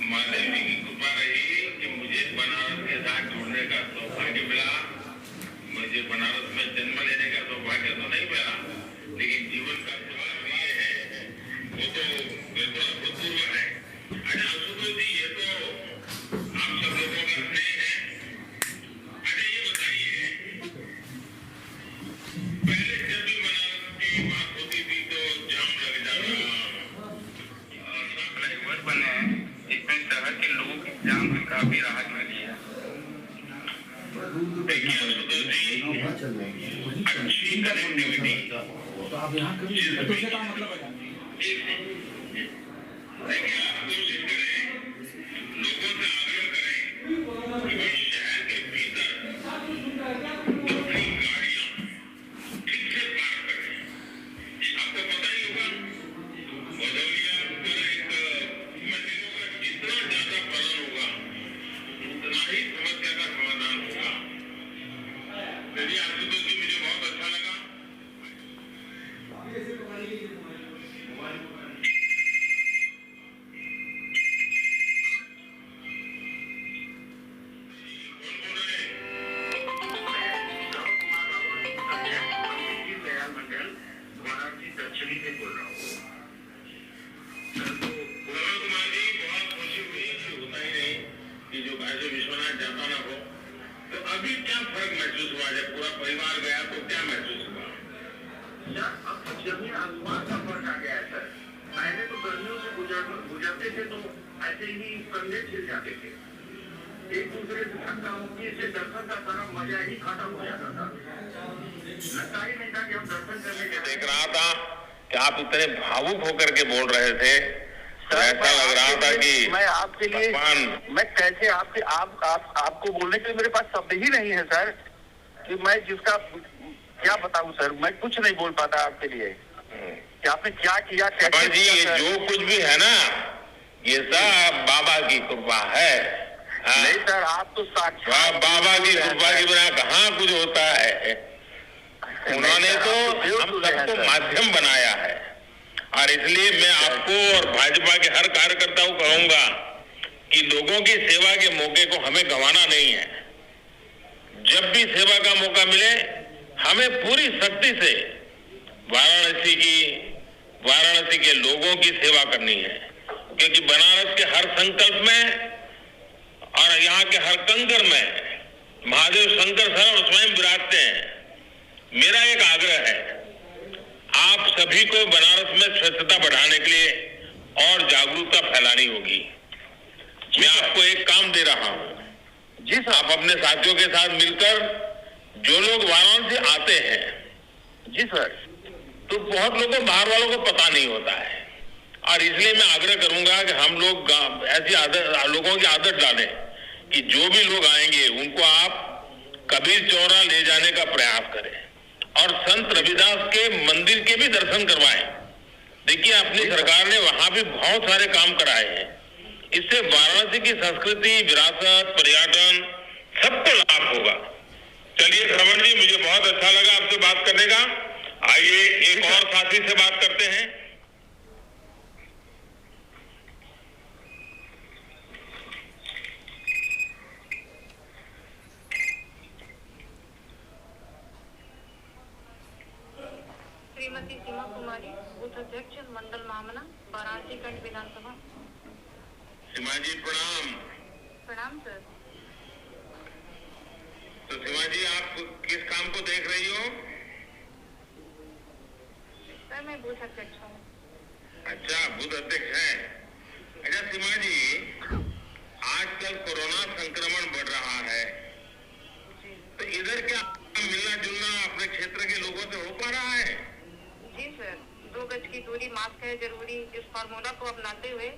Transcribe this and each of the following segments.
महादेवी की कृपा रही कि मुझे बनारस के साथ जुड़ने का सौभाग्य मिला। मुझे बनारस में जन्म लेने का सौभाग्य तो नहीं मिला, लेकिन जीवन का सवाल ये है, वो तो बिल्कुल अभूतपूर्व है। अच्छा आशुतोष जी, ये तो आप सब लोगों का स्नेह है। अच्छा ये बताइए, पहले जब भी बनारस की बात होती थी तो जाम लग जाना, फ्लाईओवर बने हैं, इसमें शहर के लोग जाम में काफी राहत मिली है। देखिए आशुतोष जी, अच्छी कनेक्टिविटी तो आप यहाँ कभी तो से का मतलब है। देखिए आप कोशिश करें, लोगों से आग्रह करें कि वे शहर के भीतर अपनी गाड़ियां ठीक से पार्क करें। आपको पता ही होगा, भदौलिया पर एक मशीनों का जितना ज्यादा पालन होगा उतना ही समस्या का समाधान होगा। चलिए आशुतोष जी, मुझे बहुत अच्छा लगा। विश्वनाथ जाता ना हो तो अभी क्या फर्क महसूस हुआ? जब पूरा परिवार गया तो क्या महसूस हुआ? सर अब तो जमीन आसमान का फर्क आ गया है सर। पहले तो गर्मियों से गुजरते थे तो ऐसे ही कंधे छिल जाते थे, एक दूसरे से धक्का मुक्की से दर्शन का सारा मजा ही खत्म हो जाता था। लगता ही नहीं था कि हम दर्शन करने के। देख रहा था कि आप इतने भावुक होकर के बोल रहे थे, ऐसा लग रहा था कि मैं आपके लिए मैं कैसे आपको बोलने के लिए मेरे पास शब्द ही नहीं है सर, कि मैं जिसका क्या बताऊं सर। मैं कुछ नहीं बोल पाता आपके लिए कि आपने क्या किया कैसे जी। ये जो कुछ भी है ना, ये सब बाबा की कृपा है। नहीं सर, आप तो साक्षात बाबा की कृपा के बिना कहाँ कुछ होता है। उन्होंने तो हम सबको माध्यम बनाया है, और इसलिए मैं आपको और भाजपा के हर कार्यकर्ता को कहूंगा कि लोगों की सेवा के मौके को हमें गंवाना नहीं है। जब भी सेवा का मौका मिले हमें पूरी शक्ति से वाराणसी के लोगों की सेवा करनी है, क्योंकि बनारस के हर संकल्प में और यहाँ के हर कंकर में महादेव शंकर स्वयं विराजते हैं। मेरा एक आग्रह है, आप सभी को बनारस में स्वच्छता बढ़ाने के लिए और जागरूकता फैलानी होगी। मैं आपको एक काम दे रहा हूं जी सर, आप अपने साथियों के साथ मिलकर, जो लोग वाराणसी आते हैं जी सर, तो बहुत लोगों बाहर वालों को पता नहीं होता है, और इसलिए मैं आग्रह करूंगा कि हम लोग ऐसी आदत लोगों की आदत डालें कि जो भी लोग आएंगे उनको आप कबीर चौरा ले जाने का प्रयास करें और संत रविदास के मंदिर के भी दर्शन करवाएं। देखिए अपनी सरकार ने वहां भी बहुत सारे काम कराए हैं। इससे वाराणसी की संस्कृति, विरासत, पर्यटन सबको लाभ होगा। चलिए श्रवण जी, मुझे बहुत अच्छा लगा आपसे बात करने का। आइए एक और साथी से बात करते हैं। श्रीमती सीमा कुमारी, बूथ अध्यक्ष मंडल मामला, वाराणसी खंड विधानसभा। सीमा जी प्रणाम। प्रणाम सर। तो सीमा जी, आप किस काम को देख रही हो? सर मैं बूथ अध्यक्ष हूँ। अच्छा, बूथ अध्यक्ष है। अच्छा सीमा जी, आजकल कोरोना संक्रमण बढ़ रहा है, तो इधर क्या मिलना जुलना अपने क्षेत्र के लोगों से हो पा रहा है? जी सर, 2 गज की दूरी, मास्क है जरूरी, इस फार्मूला को अपनाते हुए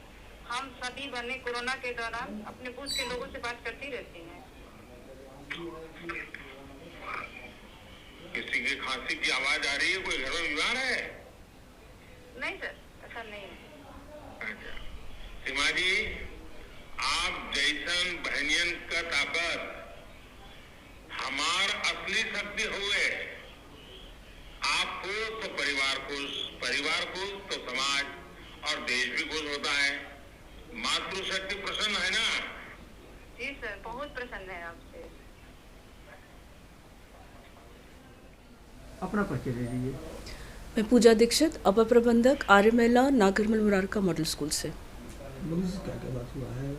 हम सभी बने कोरोना के दौरान अपने बूथ के लोगों से बात करती रहती हैं। किसी की खांसी की आवाज आ रही है? कोई घर में बीमार है? नहीं सर, ऐसा नहीं है। अच्छा सीमा जी, आप जैसन बहनियन का ताकत हमार असली शक्ति हुए। आप खुश तो परिवार खुश, परिवार खुश तो समाज और देश भी खुश होता है। मातृशक्ति प्रसन्न है ना? जी सर, बहुत प्रसन्न है आपसे। अपना परिचय दे दीजिए। मैं पूजा दीक्षित, अपर प्रबंधक आर्य महिला नागरमल मुरारका मॉडल स्कूल से। क्या क्या बात हुआ है?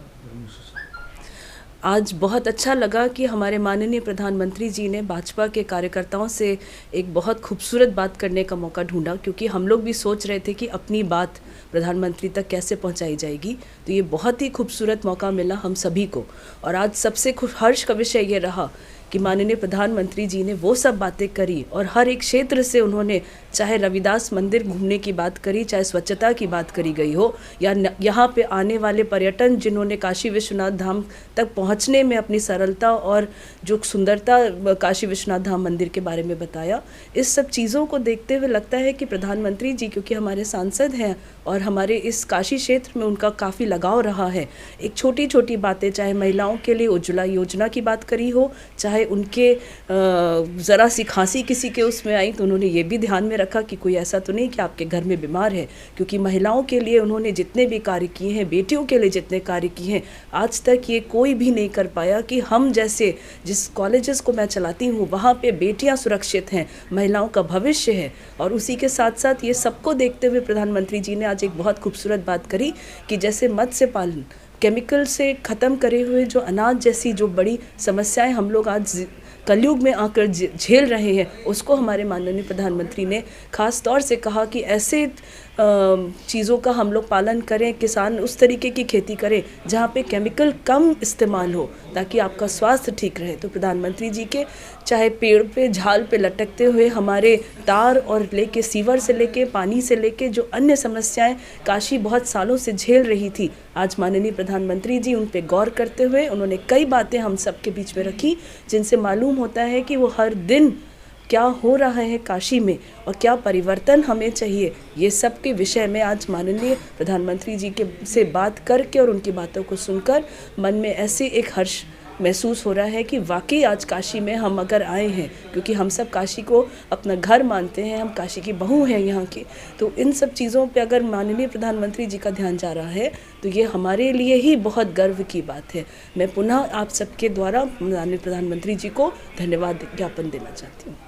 आज बहुत अच्छा लगा कि हमारे माननीय प्रधानमंत्री जी ने भाजपा के कार्यकर्ताओं से एक बहुत खूबसूरत बात करने का मौका ढूंढा, क्योंकि हम लोग भी सोच रहे थे कि अपनी बात प्रधानमंत्री तक कैसे पहुंचाई जाएगी। तो ये बहुत ही खूबसूरत मौका मिला हम सभी को। और आज सबसे हर्ष का विषय ये रहा कि माननीय प्रधानमंत्री जी ने वो सब बातें करी और हर एक क्षेत्र से उन्होंने, चाहे रविदास मंदिर घूमने की बात करी, चाहे स्वच्छता की बात करी गई हो, या यहाँ पे आने वाले पर्यटन जिन्होंने काशी विश्वनाथ धाम तक पहुँचने में अपनी सरलता और जो सुंदरता काशी विश्वनाथ धाम मंदिर के बारे में बताया। इस सब चीज़ों को देखते हुए लगता है कि प्रधानमंत्री जी, क्योंकि हमारे सांसद हैं और हमारे इस काशी क्षेत्र में उनका काफ़ी लगाव रहा है, एक छोटी छोटी बातें, चाहे महिलाओं के लिए उज्ज्वला योजना की बात करी हो, चाहे उनके ज़रा सी खांसी किसी के उसमें आई तो उन्होंने ये भी ध्यान में रखा कि कोई ऐसा तो नहीं कि आपके घर में बीमार है, क्योंकि महिलाओं के लिए उन्होंने जितने भी कार्य किए हैं, बेटियों के लिए जितने कार्य किए हैं, आज तक ये कोई भी नहीं कर पाया कि हम जैसे जिस कॉलेजेस को मैं चलाती हूँ वहाँ पे बेटियाँ सुरक्षित हैं, महिलाओं का भविष्य है। और उसी के साथ साथ ये सबको देखते हुए प्रधानमंत्री जी ने आज एक बहुत खूबसूरत बात करी कि जैसे मत्स्य पालन, केमिकल से ख़त्म करे हुए जो अनाज जैसी जो बड़ी समस्याएं हम लोग आज कलयुग में आकर झेल रहे हैं, उसको हमारे माननीय प्रधानमंत्री ने खास तौर से कहा कि ऐसे चीज़ों का हम लोग पालन करें, किसान उस तरीके की खेती करें जहाँ पे केमिकल कम इस्तेमाल हो, ताकि आपका स्वास्थ्य ठीक रहे। तो प्रधानमंत्री जी के चाहे पेड़ पे झाल पे लटकते हुए हमारे तार और लेके सीवर से लेके पानी से लेके जो अन्य समस्याएं काशी बहुत सालों से झेल रही थी, आज माननीय प्रधानमंत्री जी उन पे गौर करते हुए उन्होंने कई बातें हम सबके बीच में रखी, जिनसे मालूम होता है कि वो हर दिन क्या हो रहा है काशी में और क्या परिवर्तन हमें चाहिए। ये सब के विषय में आज माननीय प्रधानमंत्री जी के से बात करके और उनकी बातों को सुनकर मन में ऐसे एक हर्ष महसूस हो रहा है कि वाकई आज काशी में हम अगर आए हैं, क्योंकि हम सब काशी को अपना घर मानते हैं, हम काशी की बहू हैं यहाँ की, तो इन सब चीज़ों पे अगर माननीय प्रधानमंत्री जी का ध्यान जा रहा है तो ये हमारे लिए ही बहुत गर्व की बात है। मैं पुनः आप सबके द्वारा माननीय प्रधानमंत्री जी को धन्यवाद ज्ञापन देना चाहती हूँ।